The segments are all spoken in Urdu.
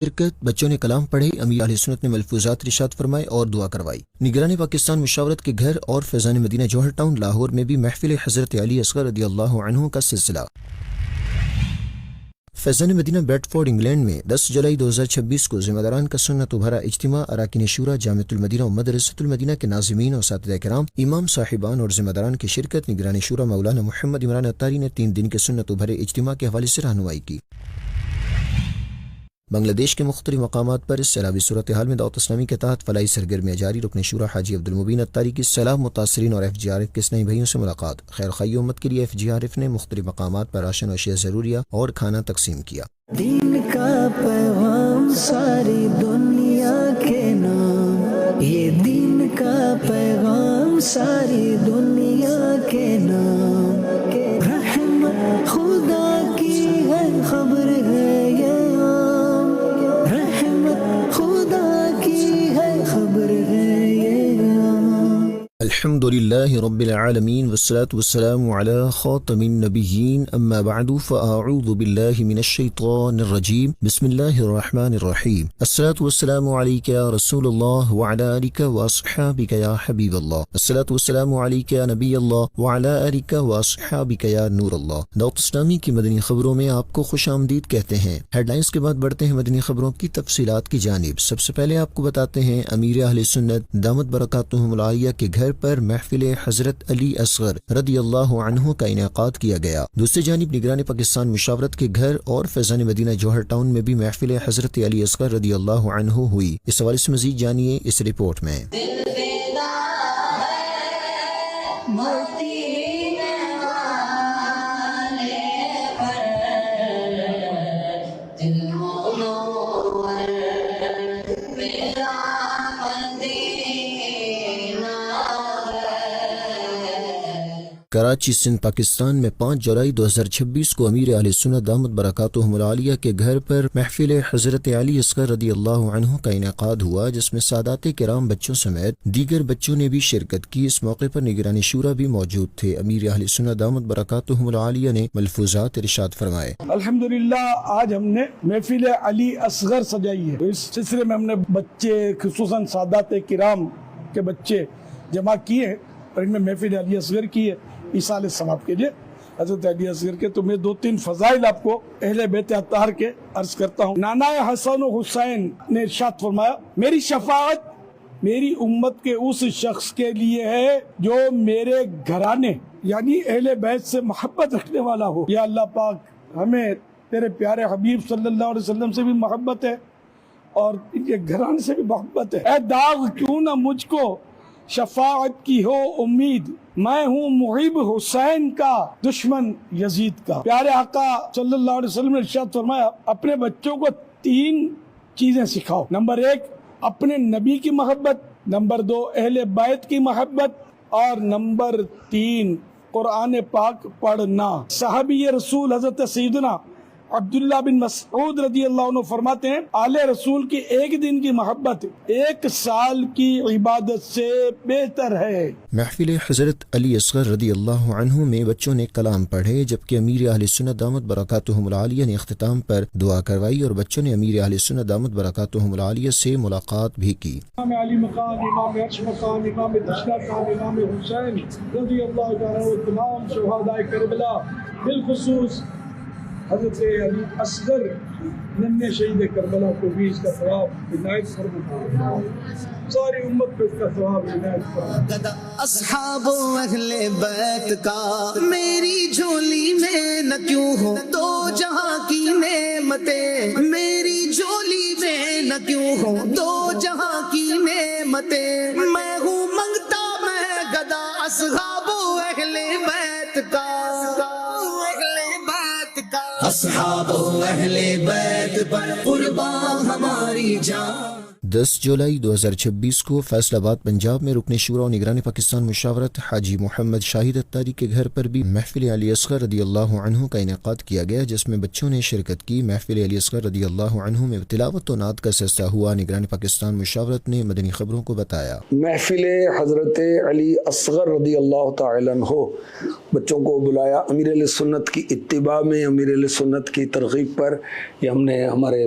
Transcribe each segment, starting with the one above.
شرکت، بچوں نے کلام پڑھے، امیر اہل سنت نے ملفوظات ارشاد فرمائے اور دعا کروائی۔ نگران پاکستان مشاورت کے گھر اور فیضان مدینہ جوہر ٹاؤن لاہور میں بھی محفل حضرت علی اصغر رضی اللہ عنہ کا سلسلہ۔ Faizan Madina bed Ford England میں 10 جولائی 2026 کو ذمہ داران کا سنت بھرا اجتماع اراکین شورا جامعۃ المدینہ و مدرسۃ المدینہ کے ناظمین اور اساتذہ کرام، امام صاحبان اور ذمہ داران کی شرکت۔ نگران شورا مولانا محمد عمران اتاری نے 3 دن کے سنت بھرے اجتماع کے حوالے سے رہنمائی کی۔ بنگلہ دیش کے مختلف مقامات پر سیلابی صورتحال میں دعوت اسلامی کے تحت فلاحی سرگرمیاں جاری۔ رکن شورا حاجی عبدالمبین اتاری کی سیلاب متاثرین اور FGRF کے اسلامی بھائیوں سے ملاقات۔ خیر خواہی امت کے لیے FGRF نے مختلف مقامات پر راشن و اشیاء ضروریہ اور کھانا تقسیم کیا۔ دین کا پیغام ساری دنیا کے نام، یہ دین کا پیغام ساری دنیا کے نام، رحمت خدا کی ہے خبر ہے یہ عام، رحمت خدا کی ہے خبر ہے یہ عام۔ الحمد للہ رب العالمین والصلاة والسلام علی خاتم النبیین، اما بعد فاعوذ باللہ من الشیطان الرجیم، بسم اللہ الرحمن الرحیم۔ الصلاة والسلام علیک یا رسول اللہ وعلی آلک واصحابک یا حبیب اللہ، الصلاة والسلام علیک یا نبی اللہ وعلی آلک واصحابک یا نور اللہ۔ دعوت اسلامی کی مدنی خبروں میں آپ کو خوش آمدید کہتے ہیں۔ ہیڈ لائنز کے بعد بڑھتے ہیں مدنی خبروں کی تفصیلات کی جانب۔ سب سے پہلے آپ کو بتاتے ہیں امیر اہل سنت دامت برکاتہم العالیہ کے گھر پر محفل حضرت علی اصغر رضی اللہ عنہ کا انعقاد کیا گیا۔ دوسری جانب نگران پاکستان مشاورت کے گھر اور فیضان مدینہ جوہر ٹاؤن میں بھی محفل حضرت علی اصغر رضی اللہ عنہ ہوئی۔ اس حوالے سے مزید جانیے اس رپورٹ میں۔ کراچی سندھ پاکستان میں 5 جولائی 2026 کو امیر اہل سنت دامت برکاتہم العالیہ کے گھر پر محفل حضرت علی اصغر رضی اللہ عنہ کا انعقاد ہوا، جس میں سادات کرام بچوں سمیت دیگر بچوں نے بھی شرکت کی۔ اس موقع پر نگران شورا بھی موجود تھے۔ امیر اہل سنت دامت برکاتہم العالیہ نے ملفوظات ارشاد فرمائے۔ الحمدللہ آج ہم نے محفل علی اصغر سجائی ہے۔ اس سلسلے میں ہم نے بچے خصوصاً سادات کرام کے بچے جمع کیے ہیں اور ان میں محفل علی اصغر کی ہے ایصال ثواب کے لیے حضرت علی اصغر کے۔ تو میں 2-3 فضائل آپ کو اہل بیت اطہار کے عرض کرتا ہوں۔ نانا حسن و حسین نے ارشاد فرمایا، میری شفاعت میری امت کے اس شخص کے لیے ہے جو میرے گھرانے یعنی اہل بیت سے محبت رکھنے والا ہو۔ یا اللہ پاک ہمیں تیرے پیارے حبیب صلی اللہ علیہ وسلم سے بھی محبت ہے اور ان کے گھرانے سے بھی محبت ہے۔ اے داغ کیوں نہ مجھ کو شفاعت کی ہو امید، میں ہوں محب حسین کا دشمن یزید کا۔ پیارے آقا صلی اللہ علیہ وسلم نے ارشاد فرمایا، اپنے بچوں کو 3 چیزیں سکھاؤ۔ نمبر 1 اپنے نبی کی محبت، نمبر 2 اہل بیت کی محبت، اور نمبر 3 قرآن پاک پڑھنا۔ صحابی رسول حضرت سیدنا عبداللہ بن مسعود رضی اللہ عنہ فرماتے ہیں، آل رسول کی 1 دن کی محبت 1 سال کی عبادت سے بہتر ہے۔ محفل حضرت علی اصغر رضی اللہ عنہ میں بچوں نے کلام پڑھے، جبکہ امیر اہل سنت دامت برکاتہم العالیہ نے اختتام پر دعا کروائی اور بچوں نے امیر اہل سنت دامت برکاتہم العالیہ سے ملاقات بھی کی۔ امام علی مقام، امام عرش مقام، امام تشریف امام حسین رضی اللہ تعالیٰ عنہ، تمام شہداء کربلا، بالخصوص حضرت علی اصغر ننھے شہید کربلا کو بھی اس کا ثواب عنایت فرمائے، ساری امت کو اس کا ثواب عنایت فرمائے۔ اصحاب و اہل بیت کا میری جھولی میں نہ کیوں ہو دو جہاں کی نعمتیں، میری جھولی میں نہ کیوں ہو دو جہاں کی نعمتیں، میں ہوں منگتا میں گدا اصحاب و اہل بیت کا، اصحاب و اہل بیت پر قربان ہماری جان۔ 10 جولائی 2026 کو فیصل آباد پنجاب میں رکن شورا و نگران پاکستان مشاورت حاجی محمد شاہد اتاری کے گھر پر بھی محفل علی اصغر رضی اللہ عنہ کا انعقاد کیا گیا، جس میں بچوں نے شرکت کی۔ محفل علی اصغر رضی اللہ عنہ میں تلاوت و نعت کا سلسلہ ہوا۔ نگران پاکستان مشاورت نے مدنی خبروں کو بتایا، محفل حضرت علی اصغر رضی اللہ تعالی عنہ بچوں کو بلایا امیر علیہ سنت کی اتباع میں، امیر علیہ سنت کی ترغیب پر۔ یہ ہم نے ہمارے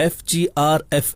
FGRF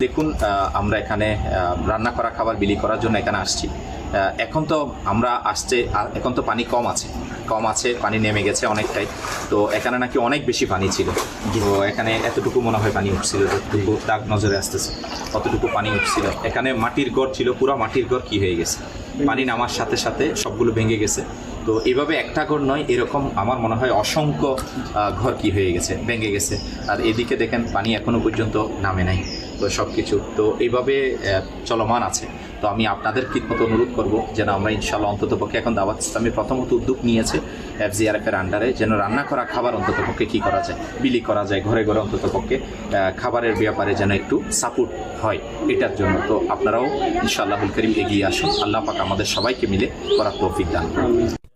দেখুন আমরা এখানে রান্না করা খাবার বিলি করার জন্য এখানে আসছি। এখন তো আমরা আসছে, এখন তো পানি কম আছে, পানি নেমে গেছে অনেকটাই। তো এখানে নাকি অনেক বেশি পানি ছিল, তো এখানে এতটুকু মনে হয় পানি উঠছিল, যতটুকু দাগ নজরে আসতেছে অতটুকু পানি উঠছিল। এখানে মাটির ঘর ছিল, পুরো মাটির ঘর কি হয়ে গেছে, পানি নামার সাথে সাথে সবগুলো ভেঙে গেছে তো এইভাবে একটা ঘর নয়, এরকম আমার মনে হয় অসংখ্য ঘর কি হয়ে গেছে, ভেঙে গেছে। আর এদিকে দেখেন পানি এখনো পর্যন্ত নামে নাই। তো সব কিছু তো এইভাবে চলমান আছে। তো আমি আপনাদের মতো অনুরোধ করব যেন আমরা ইনশাআল্লাহ অন্ততপক্ষে, এখন দাওয়াত ইসলামী প্রথমত উদ্যোগ নিয়েছে FGRF এর আন্ডারে, যেন রান্না করা খাবার অন্ততপক্ষে কী করা যায়, বিলি করা যায়, ঘরে ঘরে অন্ততপক্ষে খাবারের ব্যাপারে যেন একটু সাপোর্ট হয় এটার জন্য। তো আপনারাও ইনশাআল্লাহুল করিম এগিয়ে আসুন, আল্লাহ পাক আমাদের সবাইকে মিলে করার তৌফিক দান করুন।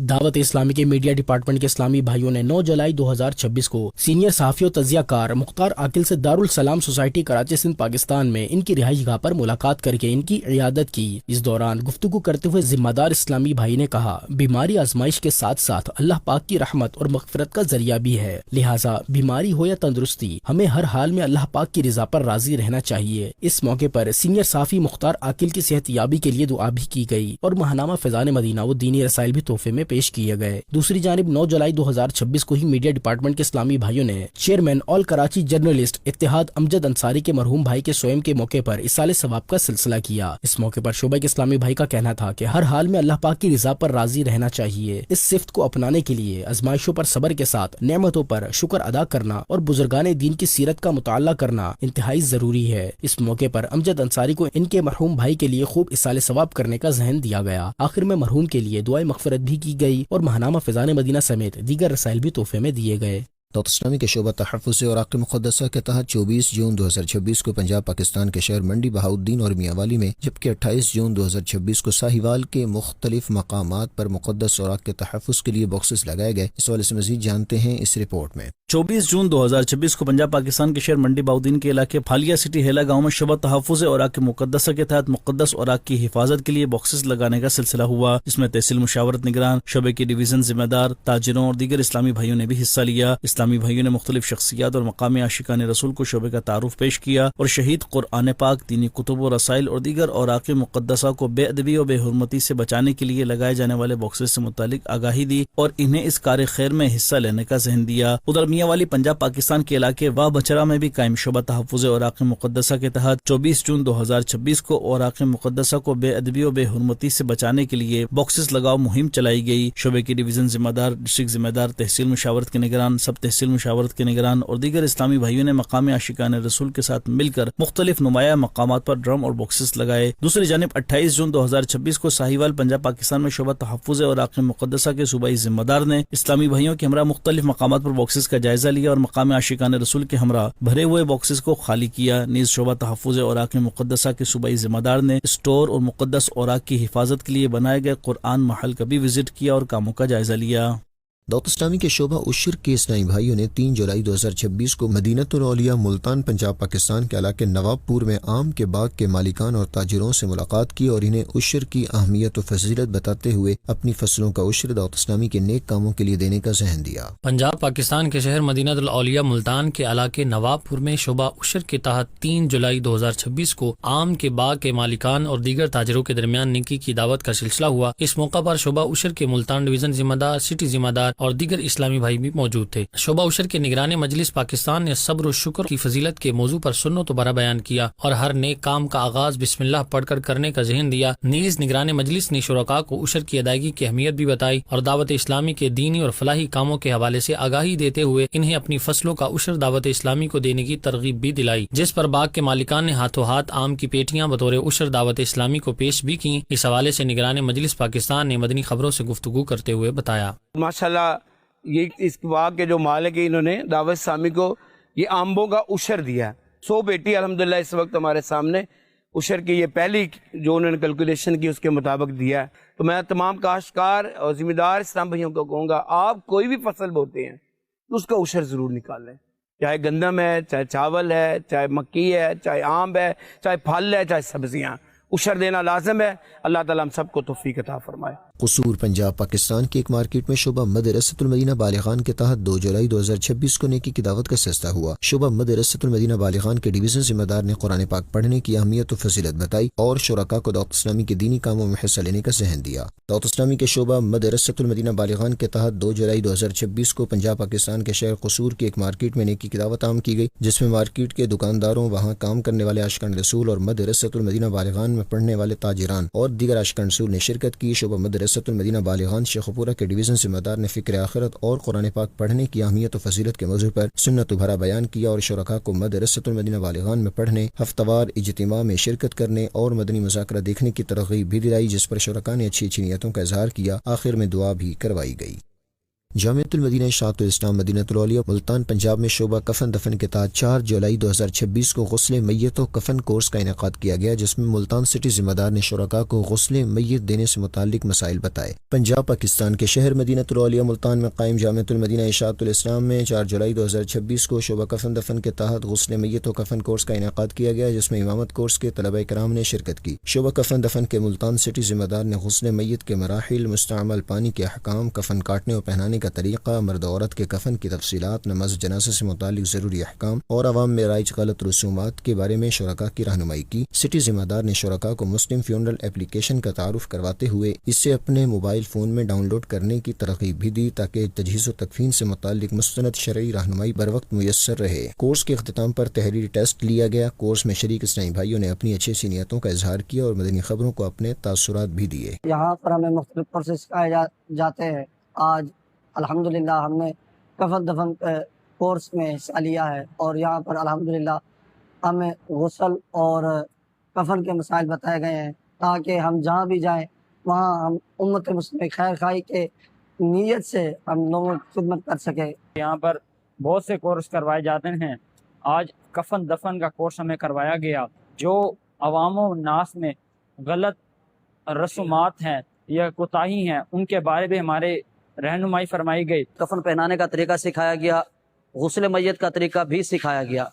دعوت اسلامی کے میڈیا ڈپارٹمنٹ کے اسلامی بھائیوں نے 9 جولائی 2026 کو سینئر صحافی و تجزیہ کار مختار عاقل سے دارالسلام سوسائٹی کراچی سندھ پاکستان میں ان کی رہائش گاہ پر ملاقات کر کے ان کی عیادت کی۔ اس دوران گفتگو کرتے ہوئے ذمہ دار اسلامی بھائی نے کہا، بیماری آزمائش کے ساتھ ساتھ اللہ پاک کی رحمت اور مغفرت کا ذریعہ بھی ہے، لہٰذا بیماری ہو یا تندرستی ہمیں ہر حال میں اللہ پاک کی رضا پر راضی رہنا چاہیے۔ اس موقع پر سینئر صحافی مختار عاقل کی صحت یابی کے لیے دعا بھی کی گئی اور ماہنامہ فیضان مدینہ و دینی رسائل بھی تحفے میں پیش کیے گئے۔ دوسری جانب 9 جولائی 2026 کو ہی میڈیا ڈپارٹمنٹ کے اسلامی بھائیوں نے چیئرمین آل کراچی جرنلسٹ اتحاد امجد انصاری کے مرحوم بھائی کے سوئم کے موقع پر ایصال ثواب کا سلسلہ کیا۔ اس موقع پر شعبہ کے اسلامی بھائی کا کہنا تھا کہ ہر حال میں اللہ پاک کی رضا پر راضی رہنا چاہیے۔ اس صفت کو اپنانے کے لیے آزمائشوں پر صبر کے ساتھ نعمتوں پر شکر ادا کرنا اور بزرگان دین کی سیرت کا مطالعہ کرنا انتہائی ضروری ہے۔ اس موقع پر امجد انصاری کو ان کے مرحوم بھائی کے لیے خوب ایصال ثواب کرنے کا ذہن دیا گیا۔ آخر میں مرحوم کے لیے دعائے مغفرت بھی کی گئی اور ماہنامہ فیضان مدینہ سمیت دیگر رسائل بھی تحفے میں دیے گئے۔ دعوت اسلامی کے شعبہ تحفظ اوراق مقدسہ کے تحت 24 جون 2026 کو پنجاب پاکستان کے شہر منڈی بہاؤالدین اور میاں والی میں، جبکہ 28 جون 2026 کو ساہیوال کے مختلف مقامات پر مقدس اوراق کے تحفظ کے لیے باکسز لگائے گئے۔ اس حوالے سے مزید جانتے ہیں اس رپورٹ میں۔ 24 جون 2026 کو پنجاب پاکستان کے شہر منڈی بہاؤالدین کے علاقے پھالیا سٹی ہیلا گاؤں میں شعبہ تحفظ اوراق مقدسہ کے تحت مقدس اوراق کی حفاظت کے لیے باکسز لگانے کا سلسلہ ہوا، جس میں تحصیل مشاورت نگران، شعبے کی ڈویژن ذمہ دار، تاجروں اور دیگر اسلامی بھائیوں نے بھی حصہ لیا۔ اسلامی بھائیوں نے مختلف شخصیات اور مقامی عاشقان رسول کو شعبے کا تعارف پیش کیا اور شہید قرآن پاک، دینی کتب و رسائل اور دیگر اوراق مقدسہ کو بے ادبی و بے حرمتی سے بچانے کے لیے لگائے جانے والے باکسز سے متعلق آگاہی دی اور انہیں اس کار خیر میں حصہ لینے کا ذہن دیا۔ ادھر میاں والی پنجاب پاکستان کے علاقے واہ بچرا میں بھی قائم شعبہ تحفظ اوراق مقدسہ کے تحت 24 جون 2026 کو اوراق مقدسہ کو بے ادبی و بے حرمتی سے بچانے کے لیے باکسز لگاؤ مہم چلائی گئی۔ شعبے کی ڈویژن ذمہ دار، ڈسٹرکٹ ذمہ دار، تحصیل مشاورت کے نگران، سب تحصیل مشاورت کے نگران اور دیگر اسلامی بھائیوں نے مقامی عاشقان رسول کے ساتھ مل کر مختلف نمایاں مقامات پر ڈرم اور باکسز لگائے۔ دوسری جانب 28 جون 2026 کو ساہیوال پنجاب پاکستان میں شعبہ تحفظ اوراق مقدسہ کے صوبائی ذمہ دار نے اسلامی بھائیوں کے ہمراہ مختلف مقامات پر باکسز کا جائزہ لیا اور مقامی عاشقان رسول کے ہمراہ بھرے ہوئے باکسز کو خالی کیا۔ نیز شعبہ تحفظ اوراق مقدسہ کے صوبائی ذمہ دار نے اسٹور اور مقدس اوراق کی حفاظت کے لیے بنائے گئے قرآن محل کا بھی وزٹ کیا اور کاموں کا جائزہ لیا۔ دعوت اسلامی کے شعبہ عشر کے اسلامی بھائیوں نے 3 جولائی 2026 کو مدینۃ الاولیاء ملتان پنجاب پاکستان کے علاقے نواب پور میں آم کے باغ کے مالکان اور تاجروں سے ملاقات کی اور انہیں عشر کی اہمیت و فضیلت بتاتے ہوئے اپنی فصلوں کا عشر دعوت اسلامی کے نیک کاموں کے لیے دینے کا ذہن دیا۔ پنجاب پاکستان کے شہر مدینۃ الاولیاء ملتان کے علاقے نواب پور میں شعبہ عشر کے تحت 3 جولائی 2026 کو آم کے باغ کے مالکان اور دیگر تاجروں کے درمیان نیکی کی دعوت کا سلسلہ ہوا۔ اس موقع پر شعبہ عشر کے ملتان ڈویژن ذمہ دار، سٹی ذمہ دار اور دیگر اسلامی بھائی بھی موجود تھے۔ شعبہ عشر کے نگران مجلس پاکستان نے صبر و شکر کی فضیلت کے موضوع پر سنت و برا بیان کیا اور ہر نیک کام کا آغاز بسم اللہ پڑھ کر کرنے کا ذہن دیا۔ نیز نگران مجلس نے شرکاء کو عشر کی ادائیگی کی اہمیت بھی بتائی اور دعوت اسلامی کے دینی اور فلاحی کاموں کے حوالے سے آگاہی دیتے ہوئے انہیں اپنی فصلوں کا عشر دعوت اسلامی کو دینے کی ترغیب بھی دلائی، جس پر باغ کے مالکان نے ہاتھوں ہاتھ آم کی پیٹیاں بطور عشر دعوت اسلامی کو پیش بھی کی۔ اس حوالے سے نگران مجلس پاکستان نے مدنی خبروں سے گفتگو کرتے ہوئے بتایا، ماشاءاللہ یہ اس باغ کے جو مالک ہیں انہوں نے دعوت اسلامی کو یہ آمبوں کا عشر دیا ہے۔ 100 پیٹی الحمدللہ اس وقت ہمارے سامنے عشر کی یہ پہلی جو انہوں نے کیلکولیشن کی اس کے مطابق دیا ہے۔ تو میں تمام کاشتکار اور ذمہ دار اسلام بھائیوں کو کہوں گا، آپ کوئی بھی فصل بوتے ہیں تو اس کا عشر ضرور نکال لیں، چاہے گندم ہے، چاہے چاول ہے، چاہے مکی ہے، چاہے آم ہے، چاہے پھل ہے، چاہے سبزیاں، عشر دینا لازم ہے۔ اللہ تعالیٰ ہم سب کو توفیق عطا فرمائے۔ قصور پنجاب پاکستان کی ایک مارکیٹ میں شعبہ مدرسۃ المدینہ بالغان کے تحت 2 جولائی 2026 کو نیکی کی دعوت کا سلسلہ ہوا۔ شعبہ مدرسۃ المدینہ بالغان کے ڈویژن ذمہ دار نے قرآن پاک پڑھنے کی اہمیت و فضیلت بتائی اور شرکاء کو دعوت اسلامی کے دینی کاموں میں حصہ لینے کا ذہن دیا۔ دعوت اسلامی کے شعبہ مدرسۃ المدینہ بالغان کے تحت 2 جولائی 2026 کو پنجاب پاکستان کے شہر قصور کی ایک مارکیٹ میں نیکی کی دعوت عام کی گئی، جس میں مارکیٹ کے دکانداروں، وہاں کام کرنے والے عاشقان رسول اور مدرسۃ المدینہ بالغان میں پڑھنے والے تاجران اور دیگر عاشقان رسول نے شرکت کی۔ شعبہ مدرسۃ المدینہ بالغان شیخ پورہ کے ڈویژن ذمہ دار نے فکر آخرت اور قرآن پاک پڑھنے کی اہمیت و فضیلت کے موضوع پر سنت و بھرا بیان کیا اور شرکاء کو مدرسۃ المدینہ بالغان میں پڑھنے، ہفتہ وار اجتماع میں شرکت کرنے اور مدنی مذاکرہ دیکھنے کی ترغیب بھی دلائی، جس پر شرکاء نے اچھی نیتوں کا اظہار کیا۔ آخر میں دعا بھی کروائی گئی۔ جامعۃ المدینہ اشاعۃ الاسلام مدینۃ العالیہ ملتان پنجاب میں شعبہ کفن دفن کے تحت 4 جولائی 2026 کو غسل میت و کفن کورس کا انعقاد کیا گیا، جس میں ملتان سٹی ذمہ دار نے شرکاء کو غسل میت دینے سے متعلق مسائل بتائے۔ پنجاب پاکستان کے شہر مدینۃ العالیہ ملتان میں قائم جامعۃ المدینہ اشاعۃ الاسلام میں 4 جولائی 2026 کو شعبہ کفن دفن کے تحت غسل میت و کفن کورس کا انعقاد کیا گیا، جس میں امامت کورس کے طلبہ کرام نے شرکت کی۔ شعبہ کفن دفن کے ملتان سٹی ذمہ دار نے غسل میت کے مراحل، مستعمل پانی کے احکام، کفن کاٹنے اور پہنانے کا طریقہ، مرد عورت کے کفن کی تفصیلات، نماز جنازہ سے متعلق ضروری احکام اور عوام میں رائج غلط رسومات کے بارے میں شرکاء کی رہنمائی کی۔ سٹی ذمہ دار نے شرکاء کو مسلم فیونرل اپلیکیشن کا تعارف کرواتے ہوئے اسے اپنے موبائل فون میں ڈاؤن لوڈ کرنے کی ترغیب بھی دی تاکہ تجہیز و تکفین سے متعلق مستند شرعی رہنمائی بر وقت میسر رہے۔ کورس کے اختتام پر تحریری ٹیسٹ لیا گیا۔ کورس میں شریک اسلامی بھائیوں نے اپنی اچھی سی نیتوں کا اظہار کیا اور مدنی خبروں کو اپنے تاثرات بھی دیے۔ یہاں پر ہمیں مختلف کورسز سکھائے جاتے ہیں۔ آج الحمدللہ ہم نے کفن دفن کورس میں حصہ لیا ہے اور یہاں پر الحمدللہ ہمیں غسل اور کفن کے مسائل بتائے گئے ہیں تاکہ ہم جہاں بھی جائیں وہاں ہم امت مسلم خیر خواہی کے نیت سے ہم لوگوں کی خدمت کر سکیں۔ یہاں پر بہت سے کورس کروائے جاتے ہیں۔ آج کفن دفن کا کورس ہمیں کروایا گیا۔ جو عوام و ناس میں غلط رسومات ہیں یا کوتاہی ہیں ان کے بارے میں ہمارے رہنمائی فرمائی گئی۔ کفن پہنانے کا طریقہ سکھایا گیا، غسل میت کا طریقہ بھی سکھایا گیا۔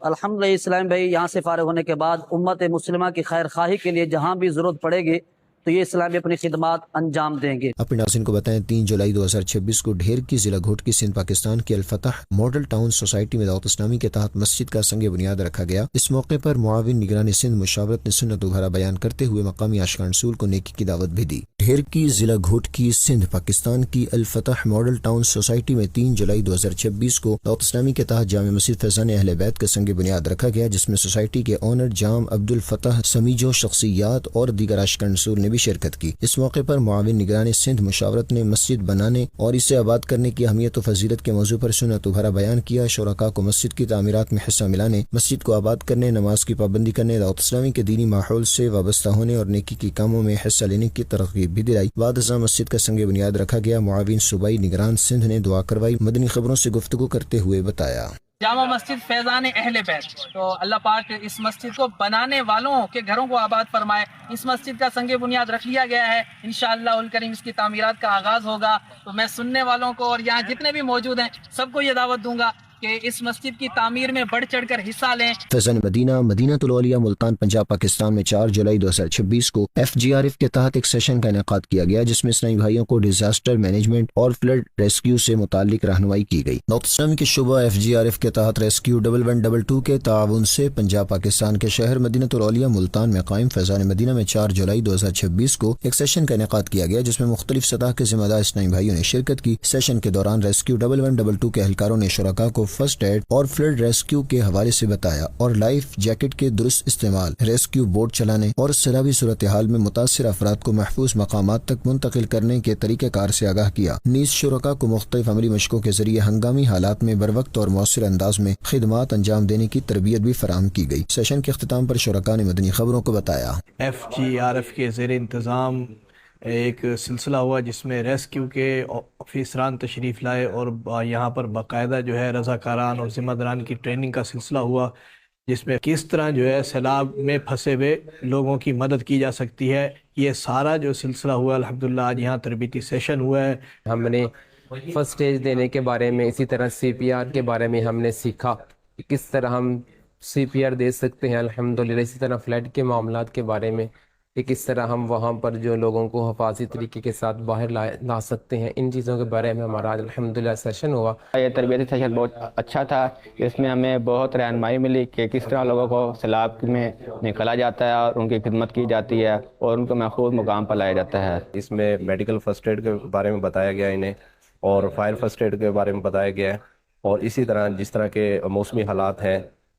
الحمدللہ اسلام بھائی یہاں سے فارغ ہونے کے بعد امت مسلمہ کی خیر خواہی کے لیے جہاں بھی ضرورت پڑے گی تو یہ اسلامی اپنی خدمات انجام دیں گے۔ اپنے ناظرین کو بتائیں 3 جولائی 2026 کو ڈھیر کی ضلع گھوٹکی سندھ پاکستان کی الفتح ماڈل ٹاؤن سوسائٹی میں دعوت اسلامی کے تحت مسجد کا سنگ بنیاد رکھا گیا۔ اس موقع پر معاون نگران سندھ مشاورت نے سنت و بھرا بیان کرتے ہوئے مقامی عاشقان رسول کو نیکی کی دعوت بھی دی۔ ڈھیر کی ضلع گھوٹکی سندھ پاکستان کی الفتح ماڈل ٹاؤن سوسائٹی میں 3 جولائی 2026 کو دعوت اسلامی کے تحت جامع مسجد فیضان اہل بیت کا سنگ بنیاد رکھا گیا، جس میں سوسائٹی کے اونر جام عبدالفتح سمیجو شخصیات اور دیگر عاشقان رسول نے بھی شرکت کی۔ اس موقع پر معاون نگران سندھ مشاورت نے مسجد بنانے اور اسے آباد کرنے کی اہمیت و فضیلت کے موضوع پر سنت و بھرا بیان کیا۔ شرکاء کو مسجد کی تعمیرات میں حصہ ملانے، مسجد کو آباد کرنے، نماز کی پابندی کرنے، دعوت اسلامی کے دینی ماحول سے وابستہ ہونے اور نیکی کے کاموں میں حصہ لینے کی ترغیب بھی دلائی۔ بعد ازاں مسجد کا سنگ بنیاد رکھا گیا۔ معاون صوبائی نگران سندھ نے دعا کروائی۔ مدنی خبروں سے گفتگو کرتے ہوئے بتایا جامع مسجد فیضان اہل بیت، تو اللہ پاک اس مسجد کو بنانے والوں کے گھروں کو آباد فرمائے۔ اس مسجد کا سنگ بنیاد رکھ لیا گیا ہے، انشاءاللہ الکریم اس کی تعمیرات کا آغاز ہوگا۔ تو میں سننے والوں کو اور یہاں جتنے بھی موجود ہیں سب کو یہ دعوت دوں گا کہ اس مسجد کی تعمیر میں بڑھ چڑھ کر حصہ لیں۔ فیضان مدینہ مدینۃ العالیہ ملتان پنجاب پاکستان میں 4 جولائی 2026 کو FGRF کے تحت ایک سیشن کا انعقاد کیا گیا، جس میں اسلامی بھائیوں کو ڈیزاسٹر مینجمنٹ اور فلڈ ریسکیو سے متعلق رہنمائی کی گئی۔ دعوت اسلامی کے شعبہ FGRF کے تحت ریسکیو 1122 کے تعاون سے پنجاب پاکستان کے شہر مدینۃ العالیہ ملتان میں قائم فیضان مدینہ میں 4 جولائی 2026 کو ایک سیشن کا انعقاد کیا گیا، جس میں مختلف سطح کے ذمہ دار اسلامی بھائیوں نے شرکت کی۔ سیشن کے دوران ریسکیو 1122 کے اہلکاروں نے شرکاء کو فرسٹ ایڈ اور فلڈ ریسکیو کے حوالے سے بتایا اور لائف جیکٹ کے درست استعمال، ریسکیو بوٹ چلانے اور سیلابی صورتحال میں متاثر افراد کو محفوظ مقامات تک منتقل کرنے کے طریقہ کار سے آگاہ کیا۔ نیز شرکاء کو مختلف عملی مشقوں کے ذریعے ہنگامی حالات میں بروقت اور مؤثر انداز میں خدمات انجام دینے کی تربیت بھی فراہم کی گئی۔ سیشن کے اختتام پر شرکاء نے مدنی خبروں کو بتایا FGRF کے زیر انتظام ایک سلسلہ ہوا جس میں ریسکیو کے آفیسران تشریف لائے اور یہاں پر باقاعدہ جو ہے رضاکاران اور ذمہ داران کی ٹریننگ کا سلسلہ ہوا، جس میں کس طرح جو ہے سیلاب میں پھنسے ہوئے لوگوں کی مدد کی جا سکتی ہے۔ یہ سارا جو سلسلہ ہوا الحمدللہ آج یہاں تربیتی سیشن ہوا ہے۔ ہم نے فرسٹ ایڈ دینے کے بارے میں، اسی طرح CPR کے بارے میں ہم نے سیکھا کہ کس طرح ہم CPR دے سکتے ہیں الحمدللہ، اسی طرح فلڈ کے معاملات کے بارے میں کہ کس طرح ہم وہاں پر جو لوگوں کو حفاظتی طریقے کے ساتھ باہر لا سکتے ہیں۔ ان چیزوں کے بارے میں ہمارا آج الحمدللہ سیشن ہوا۔ یہ تربیتی سیشن بہت اچھا تھا، اس میں ہمیں بہت رہنمائی ملی کہ کس طرح لوگوں کو سیلاب میں نکالا جاتا ہے اور ان کی خدمت کی جاتی ہے اور ان کو محفوظ مقام پر لایا جاتا ہے۔ اس میں میڈیکل فرسٹ ایڈ کے بارے میں بتایا گیا انہیں، اور فائر فرسٹ ایڈ کے بارے میں بتایا گیا ہے، اور اسی طرح جس طرح کے موسمی حالات ہیں